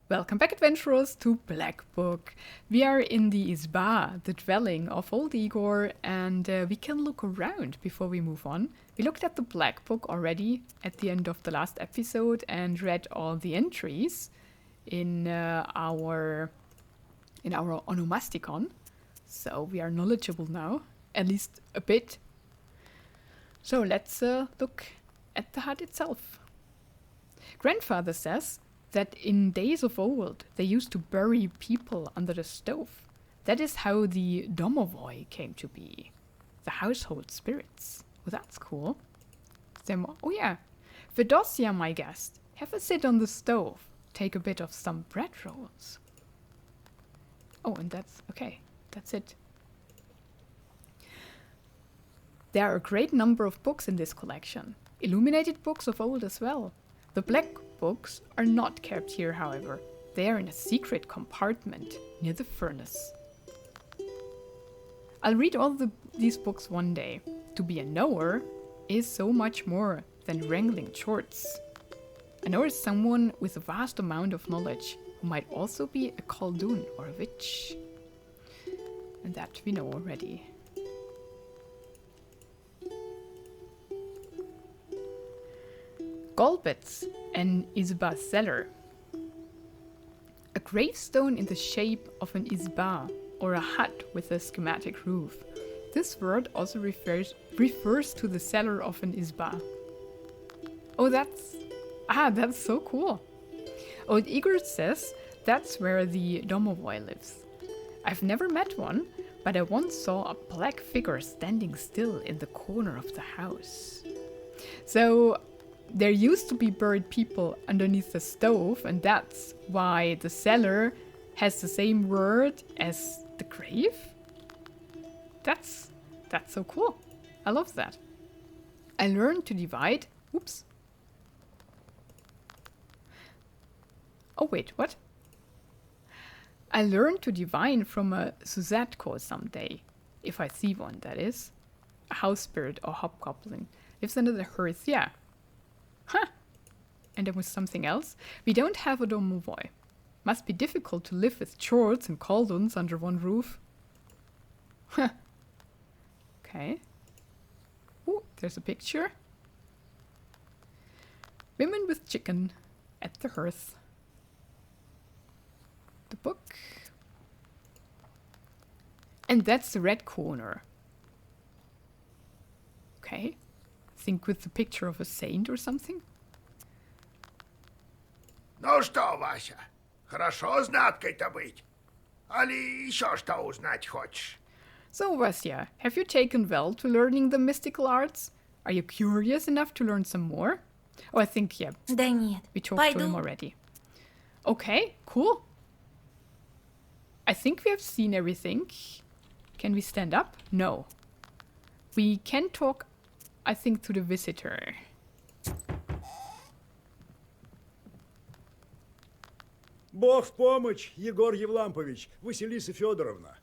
Welcome back, adventurers, to Black Book. We are in the Izba, the dwelling of old Igor, and we can look around before we move on. We looked at the Black Book already at the end of the last episode and read all the entries in our onomasticon. So we are knowledgeable now, at least a bit. So let's look at the hut itself. Grandfather says that in days of old, they used to bury people under the stove. That is how the domovoi came to be. The household spirits. Oh, that's cool. Oh yeah. Fedosia, my guest, have a sit on the stove. Take a bit of some bread rolls. Oh, and that's okay. That's it. There are a great number of books in this collection. Illuminated books of old as well. The black books are not kept here, however. They are in a secret compartment near the furnace. I'll read all these books one day. To be a knower is so much more than wrangling chorts. A knower is someone with a vast amount of knowledge who might also be a koldun or a witch. And that we know already. Golbets, an izba cellar. A gravestone in the shape of an izba, or a hut with a schematic roof. This word also refers to the cellar of an izba. Oh, that's so cool. Old Igor says that's where the domovoi lives. I've never met one, but I once saw a black figure standing still in the corner of the house. So there used to be buried people underneath the stove, and that's why the cellar has the same word as the grave? That's so cool. I love that. I learned to divide. Oops. Oh wait, what? I learned to divine from a Suzatko someday. If I see one, that is. A house spirit or hobgoblin. Lives under the hearth, yeah. Huh. And there was something else. We don't have a domovoi. Must be difficult to live with chorts and kolduns under one roof. Huh. Okay. Ooh, there's a picture. Women with chicken at the hearth. The book. And that's the red corner. Okay. Think with the picture of a saint or something? Ну что, Вася, хорошо знаткой-то быть? Али еще что узнать хочешь? So, Vasya, have you taken well to learning the mystical arts? Are you curious enough to learn some more? Oh, I think, yeah. Да нет, We talked to him already. Okay, cool. I think we have seen everything. Can we stand up? No. We can talk, I think, to the visitor. Бог в помощь, Егор Евлампович, Василиса Федоровна.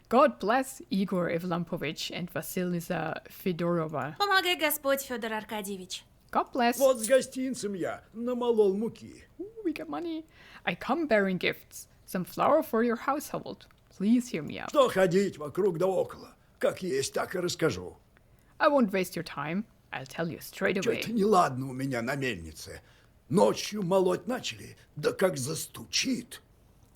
God bless Igor Evlampovich and Vasilisa Fedorova. Помогай Господь, Федор Аркадьевич. God bless. Вот с гостинцем я намолол муки. Ooh, we got money. I come bearing gifts. Some flour for your household. Please hear me out. Что ходить вокруг да около? Как есть, так и расскажу. I won't waste your time. I'll tell you straight away. Что-то неладно у меня на мельнице. Ночью молоть начали, да как застучит.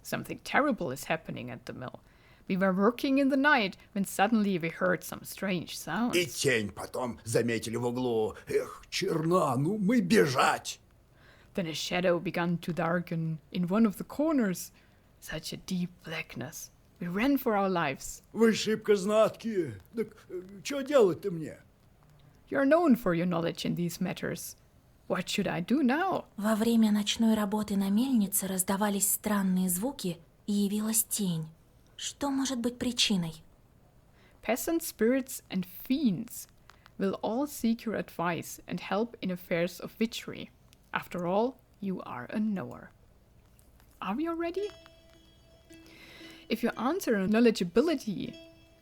Something terrible is happening at the mill. We were working in the night when suddenly we heard some strange sounds. И тень потом заметили в углу. Эх, черна, ну мы бежать. Then a shadow began to darken in one of the corners. Such a deep blackness. We ran for our lives. Вы шибко знаткие. Так что делать-то мне? You're known for your knowledge in these matters. What should I do now? Во время ночной работы на мельнице раздавались странные звуки, и явилась тень. Что может быть причиной? Peasant spirits and fiends will all seek your advice and help in affairs of witchery. After all, you are a knower. Are we all ready? If you answer a knowledgeability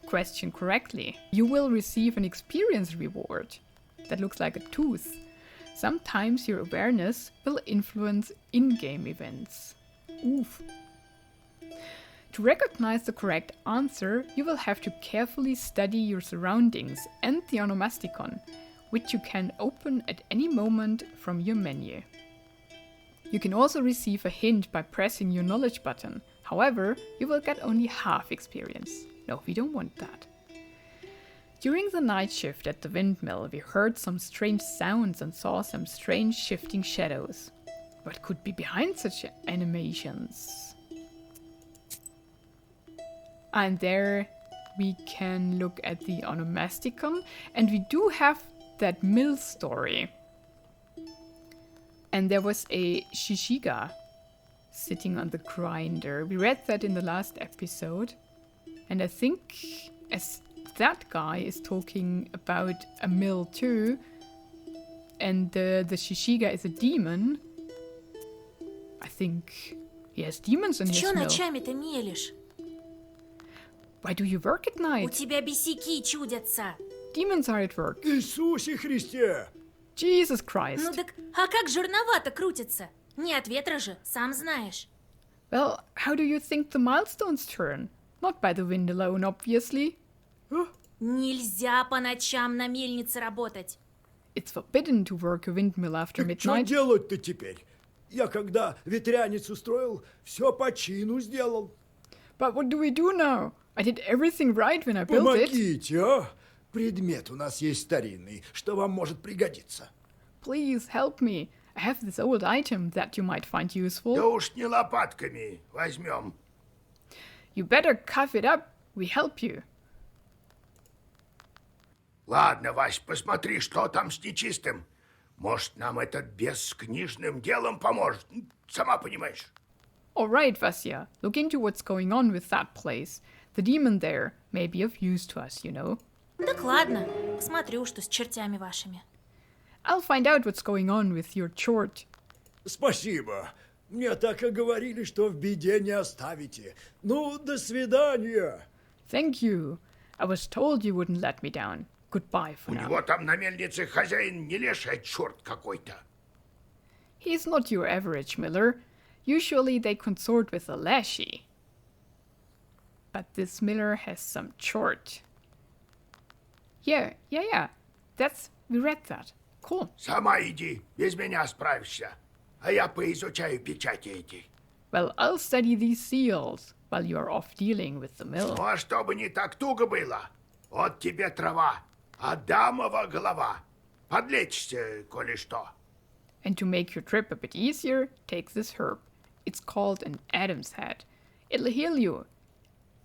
question correctly, you will receive an experience reward that looks like a tooth. Sometimes your awareness will influence in-game events. Oof. To recognize the correct answer, you will have to carefully study your surroundings and the onomasticon, which you can open at any moment from your menu. You can also receive a hint by pressing your knowledge button. However, you will get only half experience. No, we don't want that. During the night shift at the windmill, we heard some strange sounds and saw some strange shifting shadows. What could be behind such animations? And there we can look at the onomasticon, and we do have that mill story. And there was a shishiga sitting on the grinder. We read that in the last episode. And I think as that guy is talking about a mill too, and the shishiga is a demon, I think he has demons in his Чё mill. ночами-то мелешь? Why do you work at У night? тебя бесяки чудятся. Demons are at work. Иисусе Христе! Jesus Christ. Ну так, а как жерновато крутятся? Не от ветра же, сам знаешь. Well, how do you think the milestones turn? Not by the wind alone, obviously. Нельзя по ночам на мельнице работать. It's forbidden to work a windmill after Так что midnight. делать-то теперь? Я когда ветрянец устроил, все по чину сделал. But what do we do now? I did everything right when I built it. Помогите, а? Предмет у нас есть старинный, что вам может пригодиться. Please help me. I have this old item that you might find Да useful. уж не лопатками возьмем. You better cough it up. We help you. Ладно, Вась, посмотри, что там с нечистым. Может, нам этот бес с книжным делом поможет. Сама понимаешь. All right, Vasya. Look into what's going on with that place. The demon there may be of use to us, you know. Так ладно, посмотрю, что с чертями вашими. I'll find out what's going on with your Chort. Спасибо. Мне так и говорили, что в беде не оставите. Ну, до свидания. Thank you. I was told you wouldn't let me down. Goodbye for У now. него там на мельнице хозяин не леший, а черт какой-то. He's not your average miller. Usually they consort with a lashy. But this miller has some Chort. Yeah. We read that. Cool. Сама иди, без меня справишься. А я поизучаю печати эти. Well, I'll study these seals while you are off dealing with the mill. Ну, а чтобы не так туго было, вот тебе трава, Адамова голова. Подлечишься, коли что. And to make your trip a bit easier, take this herb. It's called an Adam's head. It'll heal you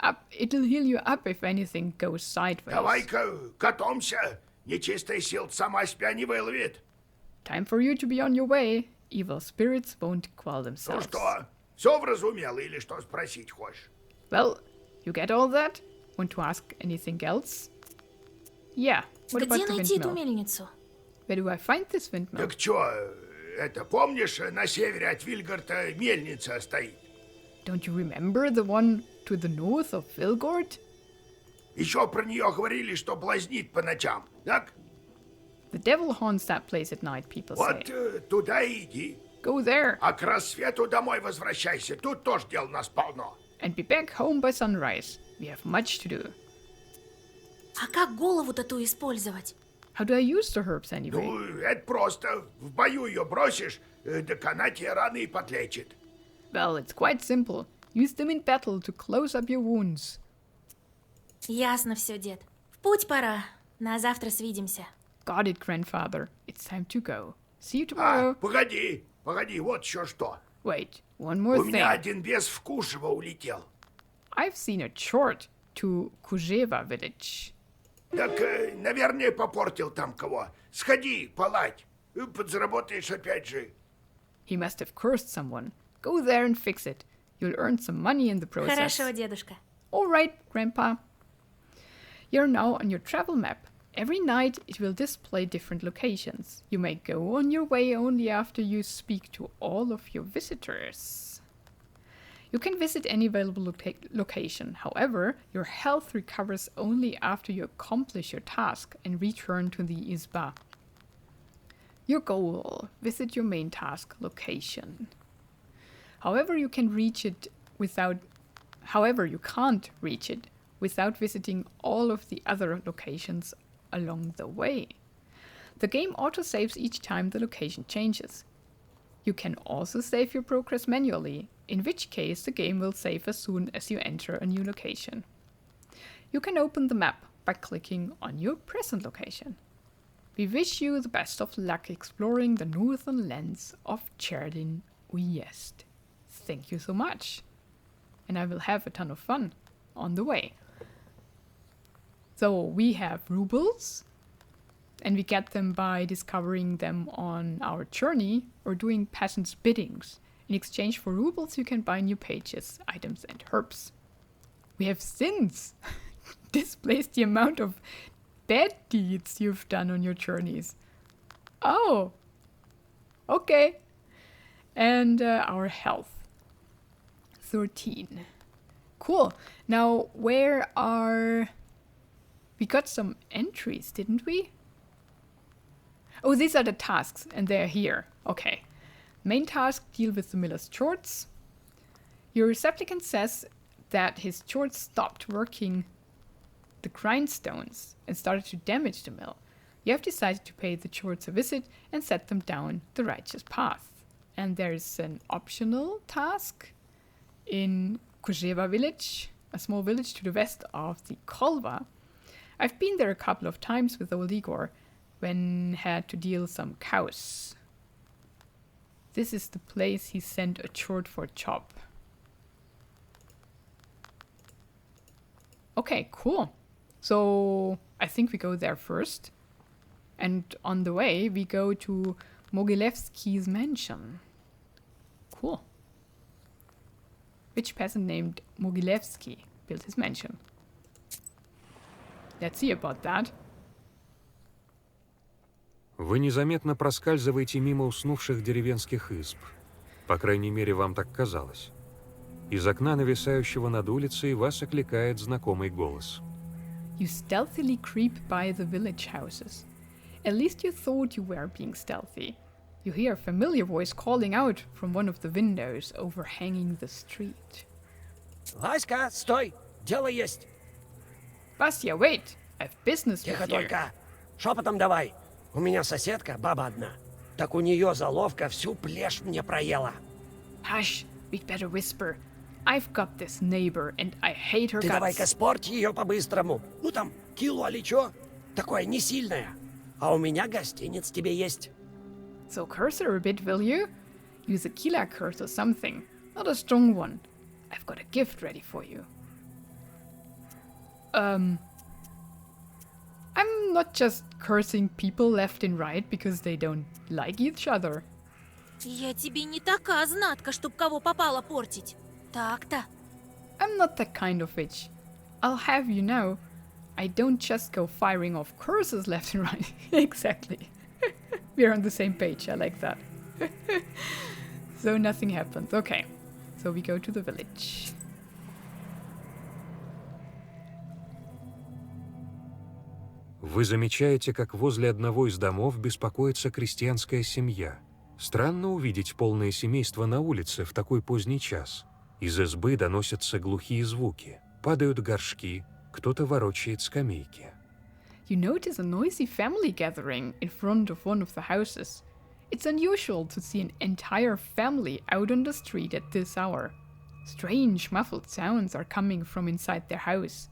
up if anything goes sideways. Давай-ка готовься, нечистая сила сама себя не выловит. Time for you to be on your way. Evil spirits won't quell Ну themselves. что, все вразумела или что спросить хочешь? Well, you get all that? Want to ask anything else? Yeah. What Где about the найти эту windmill? мельницу? Where do I find this windmill? Так чё, это помнишь, на севере от Вильгарта мельница стоит? Don't you remember the one to the north of Vilgord? Еще про нее говорили, что блазнит по ночам, так? The devil haunts that place at night, people Вот say. туда и иди. Go there А к рассвету домой возвращайся. Тут тоже дел у нас полно. and be back home by sunrise. We have much to do. А как голову-то ту использовать? How do I use the herbs anyway? Ну, это просто. В бою ее бросишь, так она тебе раны и подлечит. Well, it's quite simple. Use them in battle to close up your wounds. Ясно все, дед. В путь пора. На завтра свидимся. Got it, grandfather. It's time to go. See you А, tomorrow. погоди, вот еще что. Wait, one more У меня thing. один бес в Кушево улетел. I've seen a Chort to Kuzheva village. Так, наверное, попортил там кого. Сходи, поладь. Подзаработаешь опять же. He must have cursed someone. Go there and fix it. You'll earn some money in the process. Хорошо, дедушка. All right, Grandpa. You're now on your travel map. Every night it will display different locations. You may go on your way only after you speak to all of your visitors. You can visit any available location. However, your health recovers only after you accomplish your task and return to the Izba. Your goal: visit your main task location. However, you can't reach it without visiting all of the other locations along the way. The game autosaves each time the location changes. You can also save your progress manually, in which case the game will save as soon as you enter a new location. You can open the map by clicking on your present location. We wish you the best of luck exploring the northern lands of Cherdyn District. Thank you so much, and I will have a ton of fun on the way. So we have rubles, and we get them by discovering them on our journey or doing peasants' biddings. In exchange for rubles, you can buy new pages, items, and herbs. We have sins. Displays the amount of bad deeds you've done on your journeys. Oh, okay. And our health. 13. Cool. Now, where are... We got some entries, didn't we? Oh, these are the tasks, and they're here. Okay. Main task, deal with the miller's chorts. Your supplicant says that his chorts stopped working the grindstones and started to damage the mill. You have decided to pay the chorts a visit and set them down the righteous path. And there's an optional task in Khokhlovka village, a small village to the west of the Khokhlovka. I've been there a couple of times with old Igor when had to deal some cows. This is the place he sent a chort for chop. Okay, cool. So I think we go there first. And on the way, we go to Mogilevsky's mansion. Cool. Which peasant named Mogilevsky built his mansion? Let's see about that. Вы незаметно проскальзываете мимо уснувших деревенских изб. По крайней мере, вам так казалось. Из окна, нависающего над улицей, вас окликает знакомый голос. You stealthily creep by the village houses. At least you thought you were being stealthy. You hear a familiar voice calling out from one of the windows overhanging the street. Васька, стой! Дело есть! Vasya, wait! I've business Тихо with you. только! Шепотом давай! У меня соседка, баба одна. Так у нее заловка всю плешь мне проела. Hush, we'd better whisper. I've got this neighbor and I hate her Ты давай-ка guts. спорь ее по-быстрому. Ну там, кило или чё? Такое не сильное. А у меня гостиниц тебе есть. So curse her a bit, will you? Use a killer curse or something. Not a strong one. I've got a gift ready for you. I'm not just cursing people left and right because they don't like each other. Я тебе не такая знатка, чтоб кого попало портить. Так-то. I'm not that kind of witch. I'll have you know, I don't just go firing off curses left and right. Exactly. We're on the same page, I like that. So nothing happens. Okay, so we go to the village. Вы замечаете, как возле одного из домов беспокоится крестьянская семья. Странно увидеть полное семейство на улице в такой поздний час. Из избы доносятся глухие звуки. Падают горшки, кто-то ворочает скамейки. You notice a noisy family gathering in front of one of the houses. It's unusual to see an entire family out on the street at this hour. Strange muffled sounds are coming from inside their house.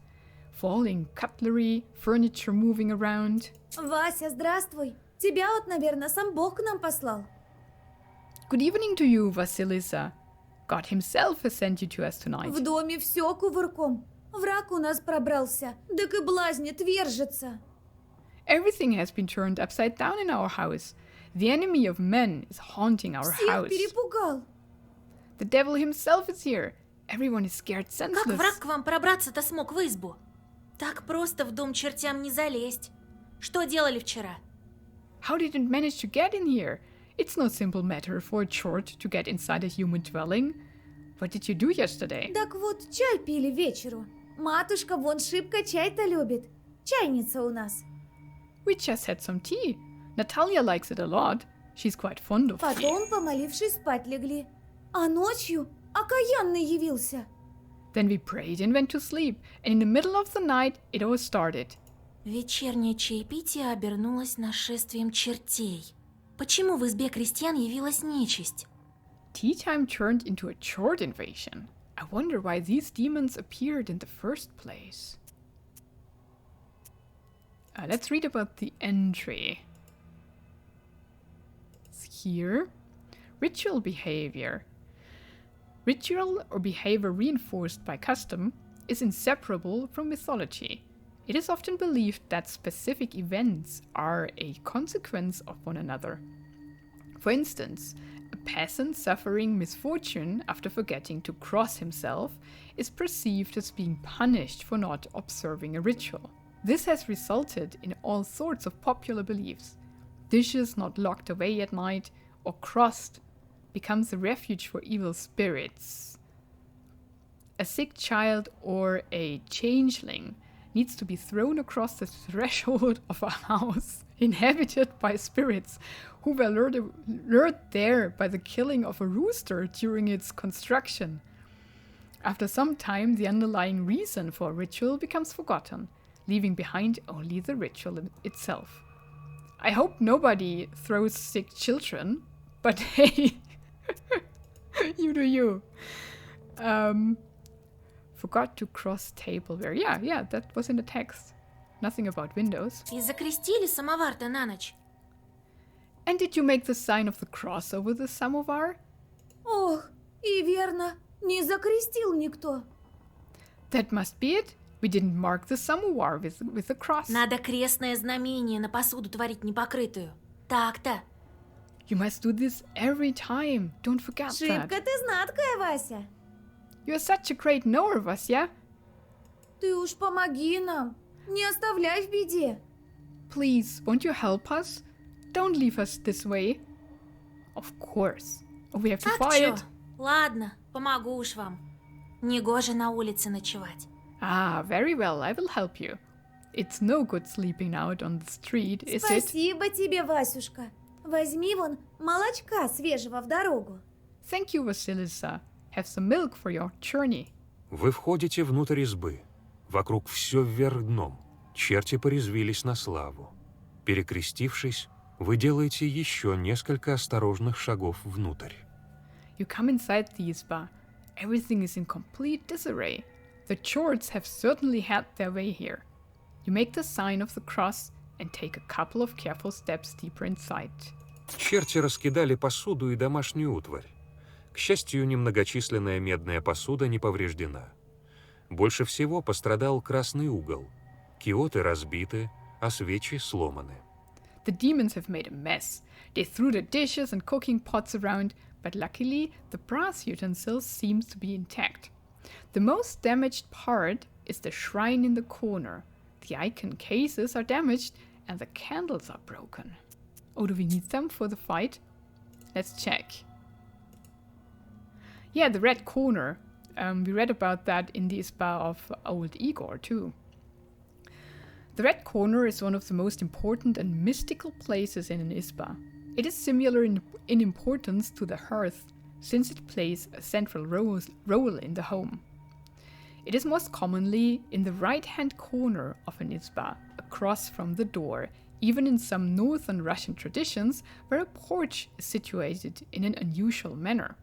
Falling cutlery, furniture moving around. Вася, здравствуй. Тебя вот, наверное, сам Бог к нам послал. Good evening to you, Vasilisa. God himself has sent you to us tonight. В доме все кувырком. Враг у нас пробрался, так и блазнит, вержится. Everything has been turned upside down in our house. The enemy of men is haunting our Всех house. перепугал. The devil himself is here. Everyone is scared Как senseless. враг к вам пробраться-то смог в избу? Так просто в дом чертям не залезть. Что делали вчера? How did it manage to get in here? It's no simple matter for a Chort to get inside a human dwelling. What did you do yesterday? Так вот, чай пили вечеру. Матушка вон шибко чай-то любит. Чайница у нас. We just had some tea. Natalia likes it a lot. She's quite fond of tea. Потом, помолившись, спать легли. А ночью окаянный явился. Then we prayed and went to sleep, and in the middle of the night it all started. Вечернее чаепитие обернулось нашествием чертей. Почему в избе крестьян явилась нечисть? Tea time turned into a Chort invasion. I wonder why these demons appeared in the first place. Let's read about the entry. It's here. Ritual behavior. Ritual or behavior reinforced by custom is inseparable from mythology. It is often believed that specific events are a consequence of one another. For instance, a peasant suffering misfortune after forgetting to cross himself is perceived as being punished for not observing a ritual. This has resulted in all sorts of popular beliefs. Dishes not locked away at night or crossed becomes a refuge for evil spirits. A sick child or a changeling needs to be thrown across the threshold of a house inhabited by spirits who were lured there by the killing of a rooster during its construction. After some time, the underlying reason for a ritual becomes forgotten, leaving behind only the ritual itself. I hope nobody throws sick children, but hey, you do you. Forgot to cross tableware. Yeah, that was in the text. Nothing about windows. И закрестили самовар-то на ночь. And did you make the sign of the cross over the samovar? Ох, и верно, не закрестил никто. That must be it. We didn't mark the samovar with a cross. Надо крестное знамение на посуду творить непокрытую. Так-то. You must do this every time. Don't forget Шибко that. ты знаткая, Вася. You're such a great knower, Vasya. Ты уж помоги нам. Не оставляй в беде. Please, won't you help us? Don't leave us this way. Of course. We have to Так fight. чё? Ладно, помогу уж вам. Негоже на улице ночевать. Ah, very well. I will help you. It's no good sleeping out on the street, is it? Спасибо тебе, Васюшка. Возьми вон молочка свежего в дорогу. Thank you, Vasilisa. Have some milk for your journey. Вы входите внутрь избы. Вокруг все вверх дном. Черти порезвились на славу. Перекрестившись, вы делаете еще несколько осторожных шагов внутрь. You come inside the Isba. Everything is in complete disarray. The Chorts have certainly had their way here. You make the sign of the cross and take a couple of careful steps deeper inside. Черти раскидали посуду и домашнюю утварь. К счастью, немногочисленная медная посуда не повреждена. Больше всего пострадал красный угол. Киоты разбиты, а свечи сломаны. The demons have made a mess. They threw the dishes and cooking pots around, but luckily the brass utensils seems to be intact. The most damaged part is the shrine in the corner. The icon cases are damaged and the candles are broken. Oh, do we need them for the fight? Let's check. Yeah, the red corner. We read about that in the Isba of Old Igor too. The red corner is one of the most important and mystical places in an Isba. It is similar in importance to the hearth, since it plays a central role in the home. It is most commonly in the right-hand corner of an Isba, across from the door, even in some northern Russian traditions where a porch is situated in an unusual manner.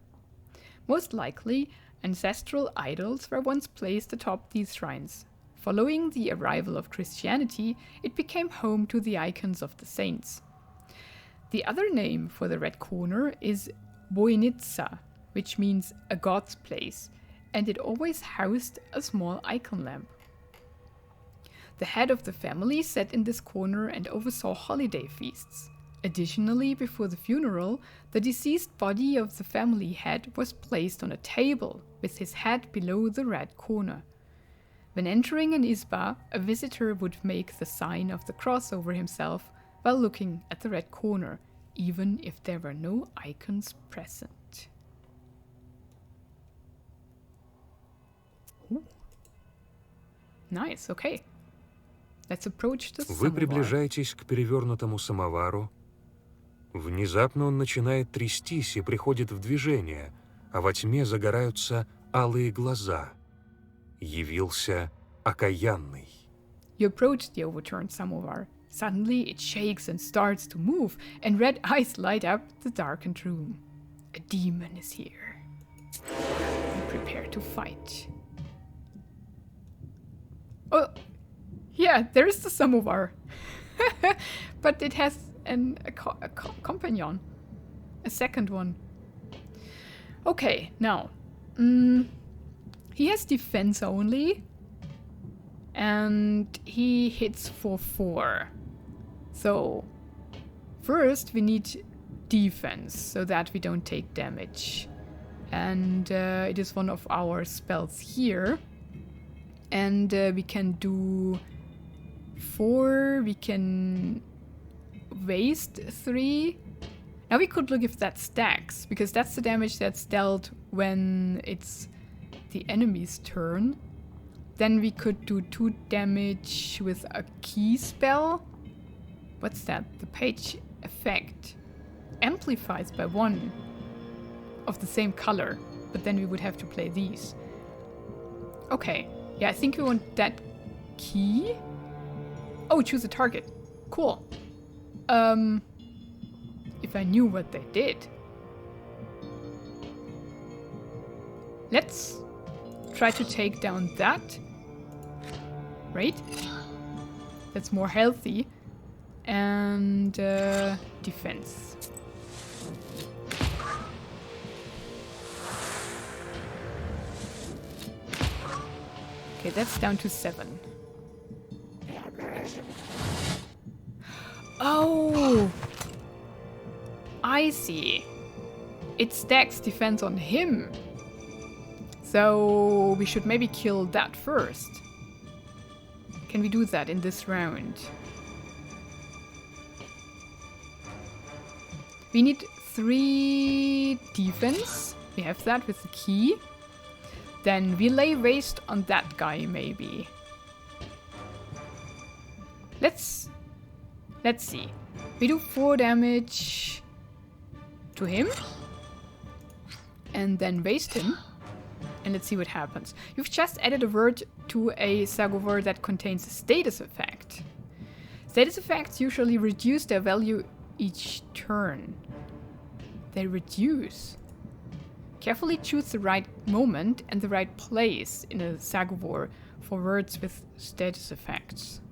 Most likely, ancestral idols were once placed atop these shrines. Following the arrival of Christianity, it became home to the icons of the saints. The other name for the red corner is Voinitsa, which means a god's place, and it always housed a small icon lamp. The head of the family sat in this corner and oversaw holiday feasts. Additionally, before the funeral, the deceased body of the family head was placed on a table with his head below the red corner. When entering an Isba, a visitor would make the sign of the cross over himself while looking at the red corner, even if there were no icons present. Ooh. Nice, okay. Let's approach the Вы samovar. приближаетесь к перевернутому самовару. Внезапно он начинает трястись и приходит в движение, а во тьме загораются алые глаза. Явился окаянный. You approach the overturned samovar. Suddenly it shakes and starts to move, and red eyes light up the darkened room. A demon is here. We prepare to fight. Oh, yeah, there is the samovar. But it has a companion. A second one. Okay, now. He has defense only. And he hits for 4. So, first we need defense, so that we don't take damage. And it is one of our spells here. And we can do 4, we can waste 3. Now we could look if that stacks, because that's the damage that's dealt when it's the enemy's turn. Then we could do 2 damage with a key spell. What's that? The page effect amplifies by 1 of the same color, but then we would have to play these. Okay, yeah, I think we want that key. Oh, choose a target. Cool. If I knew what they did. Let's try to take down that. Right? That's more healthy. And defense. Okay, that's down to 7. Oh! I see. It stacks defense on him. So we should maybe kill that first. Can we do that in this round? We need 3 defense. We have that with the key. Then we lay waste on that guy, maybe. Let's see. We do 4 damage to him. And then waste him. And let's see what happens. You've just added a word to a samovar that contains a status effect. Status effects usually reduce their value each turn. They reduce. Carefully choose the right moment and the right place in a samovar for words with status effects.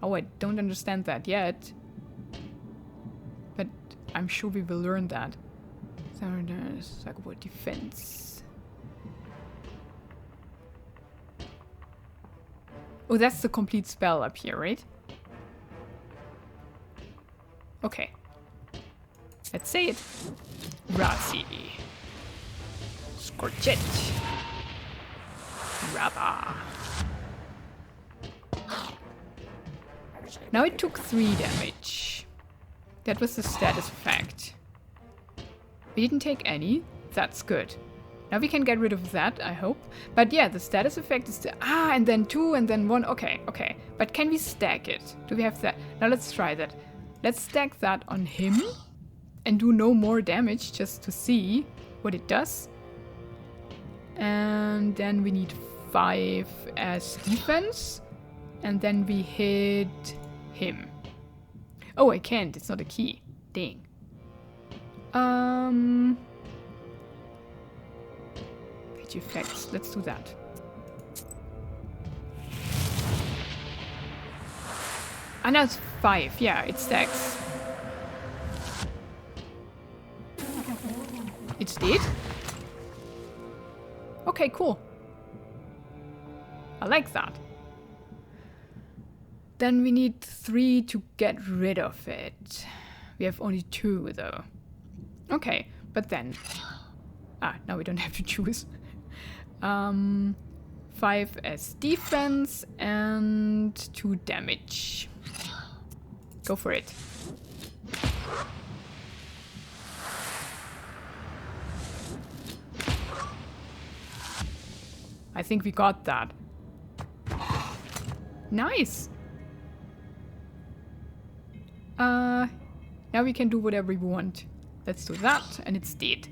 Oh, I don't understand that yet. But I'm sure we will learn that. Samovar defense. Oh, that's the complete spell up here, right? Okay. Let's say it. Razi. Scorch it. Rabba. Now it took 3 damage. That was the status effect. We didn't take any. That's good. Now we can get rid of that, I hope. But yeah, the status effect is the... Ah, and then 2 and then 1. Okay, okay. But can we stack it? Do we have that? Now let's try that. Let's stack that on him. And do no more damage just to see what it does. And then we need 5 as defense. And then we hit him. Oh, I can't. It's not a key. Dang. Page effects. Let's do that. Ah, now it's 5. Yeah, it stacks. It's dead? Okay, cool. I like that. Then we need 3 to get rid of it. We have only 2 though. Okay, but then... Ah, now we don't have to choose. 5 as defense and 2 damage. Go for it. I think we got that. Nice! Now we can do whatever we want. Let's do that, and it's dead.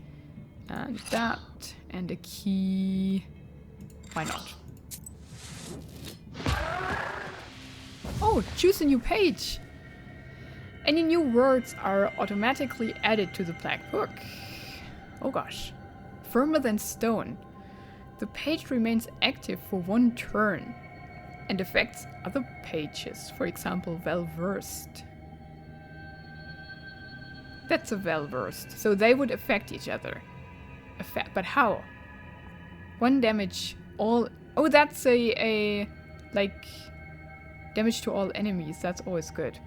And that. And a key. Why not? Oh, choose a new page. Any new words are automatically added to the black book. Oh gosh. Firmer than stone. The page remains active for 1 turn and affects other pages, for example, well-versed. That's a well-versed, so they would affect each other. But how? 1 damage all... Oh, that's a like, damage to all enemies. That's always good.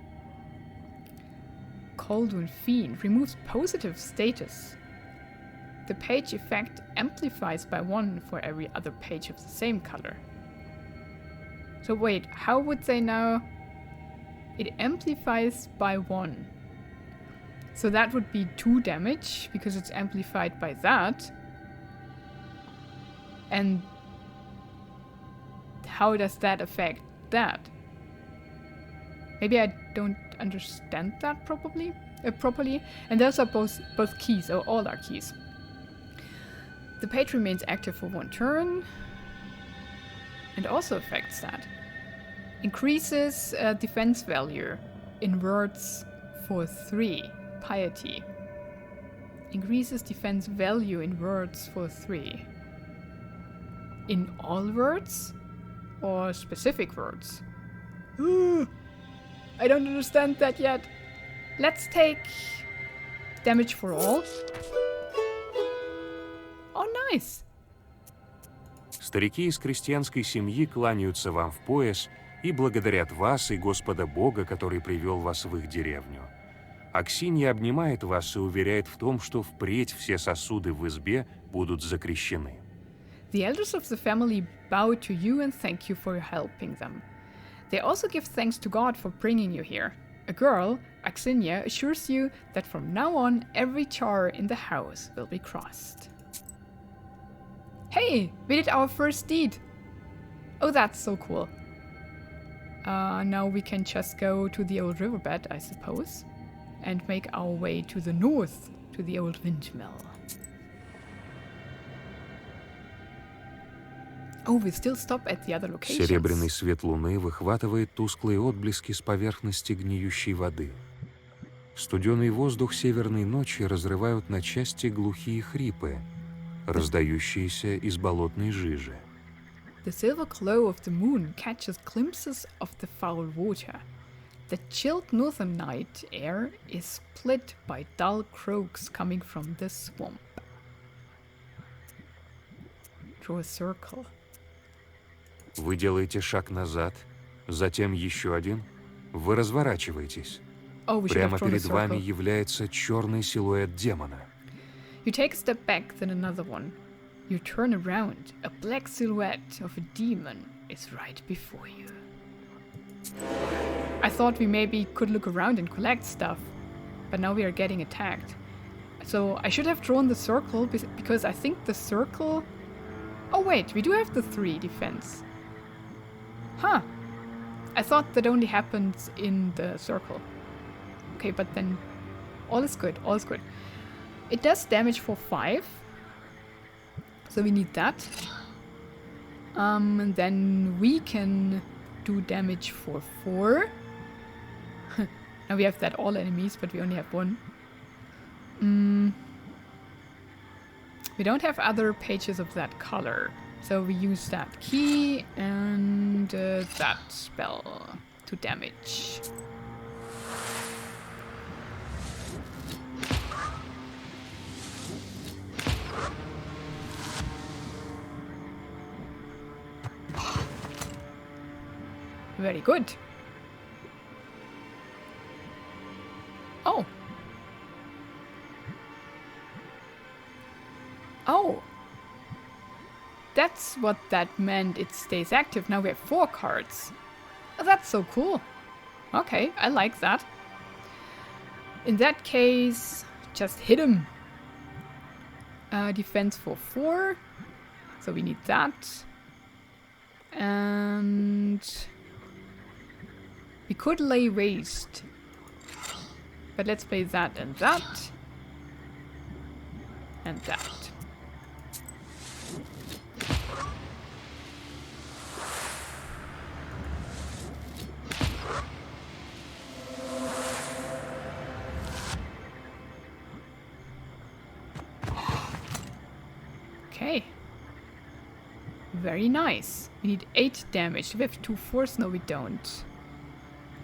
Chordyn Fiend removes positive status. The page effect amplifies by 1 for every other page of the same color. So wait, how would they now... It amplifies by 1. So that would be 2 damage, because it's amplified by that. And how does that affect that? Maybe I don't understand that properly. And those are both keys, or all are keys. The page remains active for 1 turn. And also affects that. Increases defense value in words for 3. Piety. Increases defense value in words for 3. In all words? Or specific words? I don't understand that yet. Let's take damage for all. Oh, nice! Старики из крестьянской семьи кланяются вам в пояс и благодарят вас и Господа Бога, который привел вас в их деревню. Аксинья обнимает вас и уверяет в том, что впредь все сосуды в избе будут закрещены. The elders of the family bow to you and thank you for helping them. They also give thanks to God for bringing you here. A girl, Axinia, assures you that from now on every jar in the house will be crossed. Hey, we did our first deed! Oh, that's so cool. Now we can just go to the old riverbed, I suppose, and make our way to the north, to the old windmill. Oh, we still stop at the other locations. Серебряный свет луны выхватывает тусклые отблески с поверхности гниющей воды. Студеный воздух северной ночи разрывают на части глухие хрипы, раздающиеся из болотной жижи. The silver glow of the moon catches glimpses of the foul water. The chilled northern night air is split by dull croaks coming from the swamp. Draw a circle. Вы делаете шаг назад, затем еще один. Вы разворачиваетесь. Прямо перед вами является черный силуэт демона. You take a step back, then another one. You turn around. A black silhouette of a demon is right before you. I thought we maybe could look around and collect stuff, but now we are getting attacked. So I should have drawn the circle, because I think the circle... Oh wait, we do have the 3 defense. Huh. I thought that only happens in the circle. Okay, but then all is good, all is good. It does damage for 5. So we need that. And then we can do damage for 4. Now we have that all enemies, but we only have 1. We don't have other pages of that color. So we use that key and that spell to damage. Very good. Oh. Oh. That's what that meant. It stays active. Now we have 4 cards. Oh, that's so cool. Okay, I like that. In that case, just hit him. Defense for 4. So we need that. And we could lay waste. But let's play that and that. And that. Okay. Very nice. We need 8 damage. Do we have 2 force? No, we don't.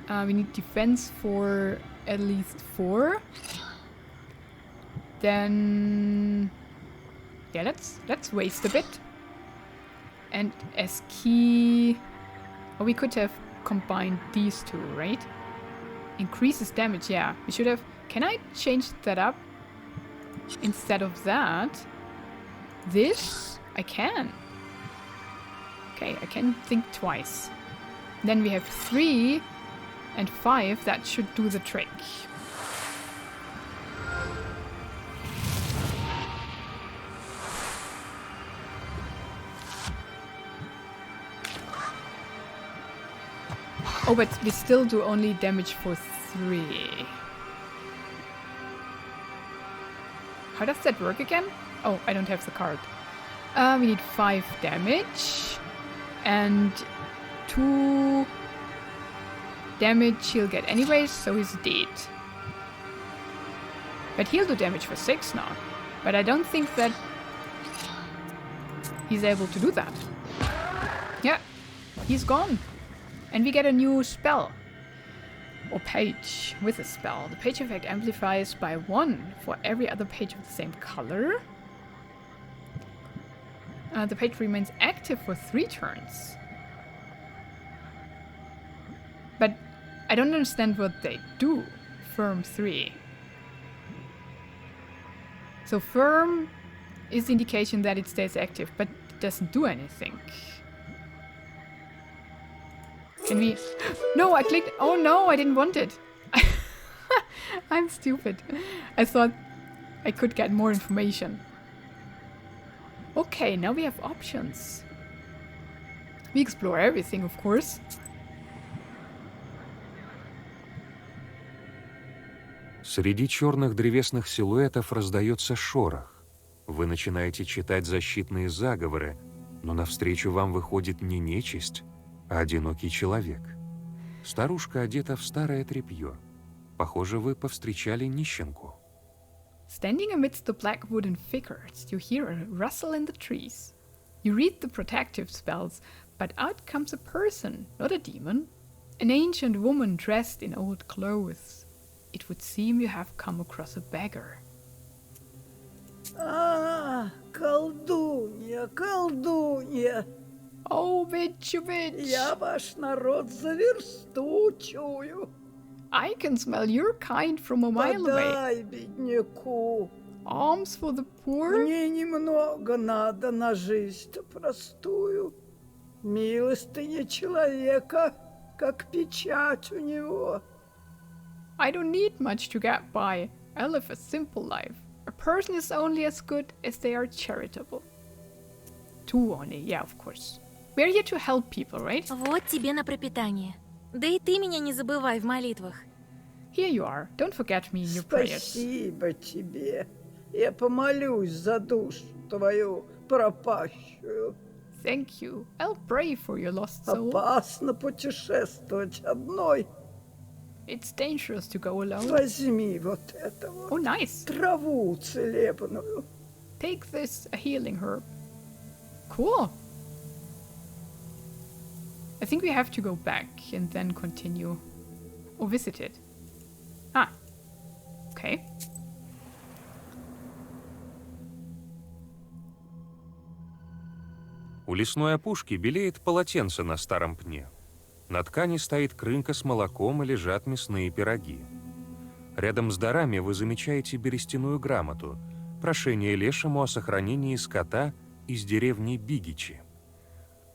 We need defense for at least 4. Then... yeah, let's waste a bit. And as key... oh, we could have combined these two, right? Increases damage, yeah. We should have... can I change that up? Instead of that... this? I can. Okay, I can think twice. Then we have 3 and 5. That should do the trick. Oh, but we still do only damage for 3. How does that work again? Oh, I don't have the card. We need 5 damage. And 2 damage he'll get anyways, so he's dead. But he'll do damage for 6 now. But I don't think that he's able to do that. Yeah, he's gone. And we get a new spell. Or page with a spell. The page effect amplifies by 1 for every other page of the same color. The page remains active for 3 turns. But I don't understand what they do. Firm 3. So firm is the indication that it stays active, but it doesn't do anything. Can we... no, I clicked... oh no, I didn't want it. I'm stupid. I thought I could get more information. Okay, now we have options. We explore everything, of course. Среди черных древесных силуэтов раздается шорох. Вы начинаете читать защитные заговоры, но навстречу вам выходит не нечисть, а одинокий человек. Старушка одета в старое тряпье. Похоже, вы повстречали нищенку. Standing amidst the black wooden figures, you hear a rustle in the trees. You read the protective spells, but out comes a person, not a demon. An ancient woman dressed in old clothes. It would seem you have come across a beggar. А, колдунья, колдунья, Oh, witch, я ваш народ за версту чую. I can smell your kind from a mile away. Подай бедняку. Alms for the poor? Мне немного надо на жизнь-то простую. Милостыня человека, как печать у него. I don't need much to get by. I live a simple life. A person is only as good as they are charitable. 2 only, yeah, of course. We're here to help people, right? Вот тебе на пропитание. Да и ты меня не забывай в молитвах. Here you are. Don't forget me in your prayers. Спасибо тебе. Я помолюсь за душу твою пропащую. Thank you. I'll pray for your lost soul. Опасно путешествовать одной. It's dangerous to go alone. Возьми вот это вот. Oh, nice. Траву целебную. Take this, a healing herb. Cool. I think we have to go back and then continue. Or visit it. Ah. Okay. У лесной опушки белеет полотенце на старом пне. На ткани стоит крынка с молоком и лежат мясные пироги. Рядом с дарами вы замечаете берестяную грамоту, прошение лешему о сохранении скота из деревни Бигичи.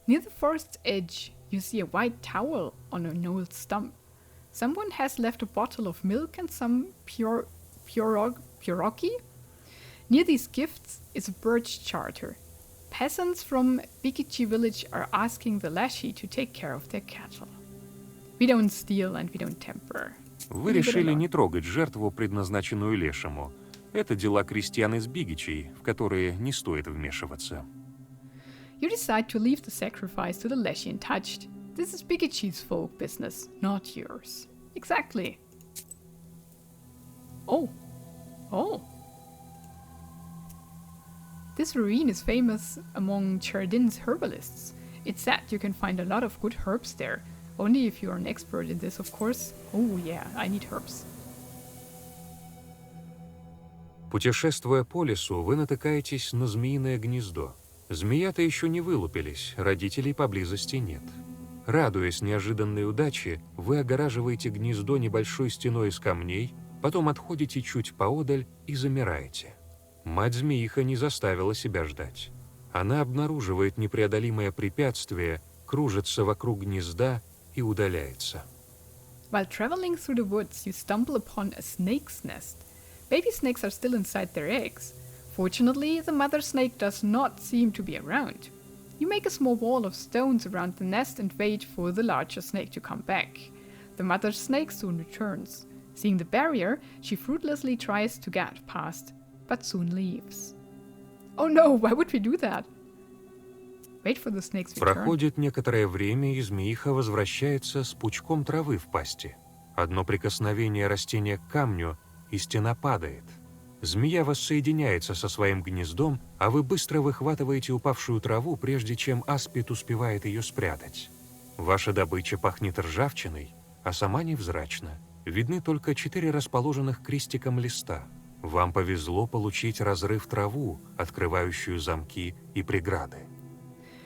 Near the forest's edge, you see a white towel on an old stump. Someone has left a bottle of milk and some pierogi. Near these gifts is a birch charter. Peasants from Bikichi village are asking the Lashi to take care of their cattle. We don't steal and we don't temper. Вы решили не трогать жертву, предназначенную лешему. Это дела крестьян из Бигичей, в которые не стоит вмешиваться. You decide to leave the sacrifice to the Lashi untouched. This is Bikichi's folk business, not yours. Exactly. Oh. Oh. This ravine is famous among Cherdyn's herbalists. It's said you can find a lot of good herbs there. Only if you're an expert in this, of course. Oh yeah, I need herbs. Путешествуя по лесу, вы натыкаетесь на змеиное гнездо. Змея-то еще не вылупились, родителей поблизости нет. Радуясь неожиданной удаче, вы огораживаете гнездо небольшой стеной из камней, потом отходите чуть поодаль и замираете. Мать-змеиха не заставила себя ждать. Она обнаруживает непреодолимое препятствие, кружится вокруг гнезда и удаляется. While traveling through the woods, you stumble upon a snake's nest. Baby snakes are still inside their eggs. Fortunately, the mother snake does not seem to be around. You make a small wall of stones around the nest and wait for the larger snake to come back. The mother snake soon returns. Seeing the barrier, she fruitlessly tries to get past, but soon leaves. Oh no, why would we do that? Wait for the snake's return. Проходит некоторое время, и змеиха возвращается с пучком травы в пасти. Одно прикосновение растения к камню, и стена падает. Змея воссоединяется со своим гнездом, а вы быстро выхватываете упавшую траву, прежде чем аспид успевает ее спрятать. Ваша добыча пахнет ржавчиной, а сама невзрачна. Видны только 4 расположенных крестиком листа. Вам повезло получить разрыв траву, открывающую замки и преграды.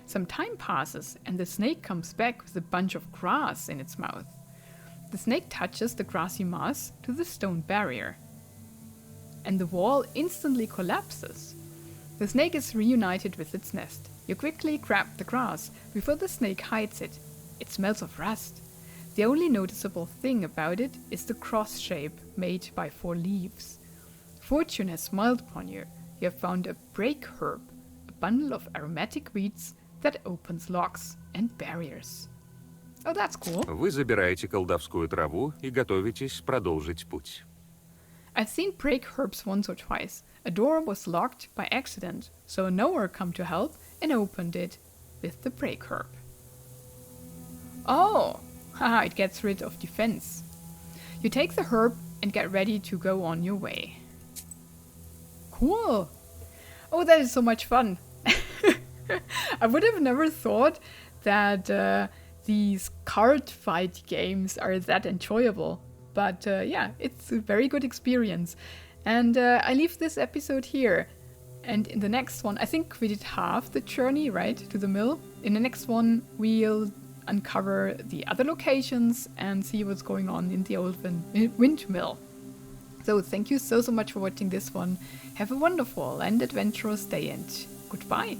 Some time passes, and the snake comes back with a bunch of grass in its mouth. The snake touches the grassy mass to the stone barrier, and the wall instantly collapses. The snake is reunited with its nest. You quickly grab the grass before the snake hides it. It smells of rust. The only noticeable thing about it is the cross shape made by 4 leaves. Fortune has smiled upon you. You have found a break herb, a bundle of aromatic weeds that opens locks and barriers. Oh, that's cool. Вы забираете колдовскую траву и готовитесь продолжить путь. I've seen break herbs once or twice. A door was locked by accident, so a knower come to help and opened it with the break herb. Oh, haha, it gets rid of defense. You take the herb and get ready to go on your way. Cool. Oh, that is so much fun. I would have never thought that these card fight games are that enjoyable. But yeah, it's a very good experience. And I leave this episode here. And in the next one, I think we did half the journey, right, to the mill. In the next one, we'll uncover the other locations and see what's going on in the old windmill. So thank you so much for watching this one. Have a wonderful and adventurous day, and goodbye.